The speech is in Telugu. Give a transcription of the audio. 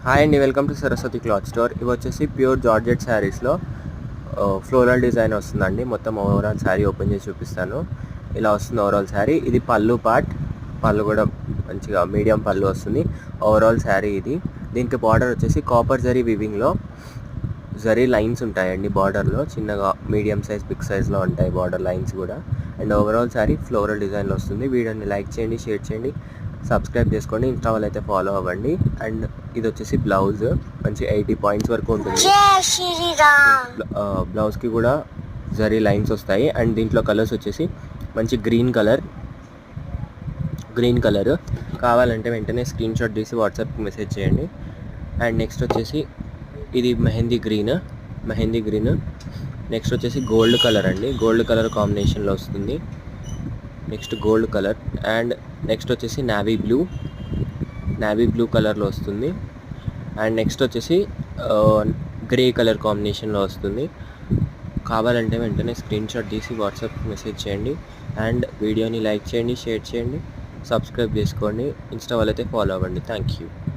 హాయ్ అండి, welcome to Saraswati cloth store. ఇవి వచ్చేసి ప్యూర్ జార్జెట్ శారీస్లో ఫ్లోరల్ డిజైన్ వస్తుందండి. మొత్తం ఓవరాల్ శారీ ఓపెన్ చేసి చూపిస్తాను. ఇలా వస్తుంది ఓవరాల్ శారీ. ఇది పళ్ళు పార్ట్. పళ్ళు కూడా మంచిగా మీడియం పళ్ళు వస్తుంది. ఓవరాల్ శారీ ఇది. దీనికి బార్డర్ వచ్చేసి కాపర్ జరీ వివింగ్లో జరీ లైన్స్ ఉంటాయండి. బార్డర్లో చిన్నగా మీడియం సైజ్ బిగ్ సైజ్లో ఉంటాయి బార్డర్ లైన్స్ కూడా. అండ్ ఓవరాల్ శారీ ఫ్లోరల్ డిజైన్లో వస్తుంది. వీడియోని లైక్ చేయండి, షేర్ చేయండి, సబ్స్క్రైబ్ చేసుకోండి, ఇన్స్టా వాళ్ళు అయితే ఫాలో అవ్వండి. అండ్ ఇది వచ్చేసి బ్లౌజ్ మంచి 80 పాయింట్స్ వరకు ఉంటుంది. బ్లౌజ్కి కూడా జరీ లైన్స్ వస్తాయి. అండ్ దీంట్లో కలర్స్ వచ్చేసి మంచి గ్రీన్ కలర్ కావాలంటే వెంటనే స్క్రీన్ షాట్ తీసి వాట్సాప్కి మెసేజ్ చేయండి. అండ్ నెక్స్ట్ వచ్చేసి ఇది మెహందీ గ్రీన్. నెక్స్ట్ వచ్చేసి గోల్డ్ కలర్ అండి. గోల్డ్ కలర్ కాంబినేషన్లో వస్తుంది. Next gold colour. And next వచ్చేసి నావీ బ్లూ కలర్లో వస్తుంది. అండ్ నెక్స్ట్ వచ్చేసి గ్రే కలర్ కాంబినేషన్లో వస్తుంది. కావాలంటే వెంటనే స్క్రీన్ షాట్ తీసి వాట్సాప్ మెసేజ్ చేయండి. అండ్ వీడియోని లైక్ చేయండి, షేర్ చేయండి, సబ్స్క్రైబ్ చేసుకోండి, ఇన్స్టా వాళ్ళైతే ఫాలో అవ్వండి. Thank you.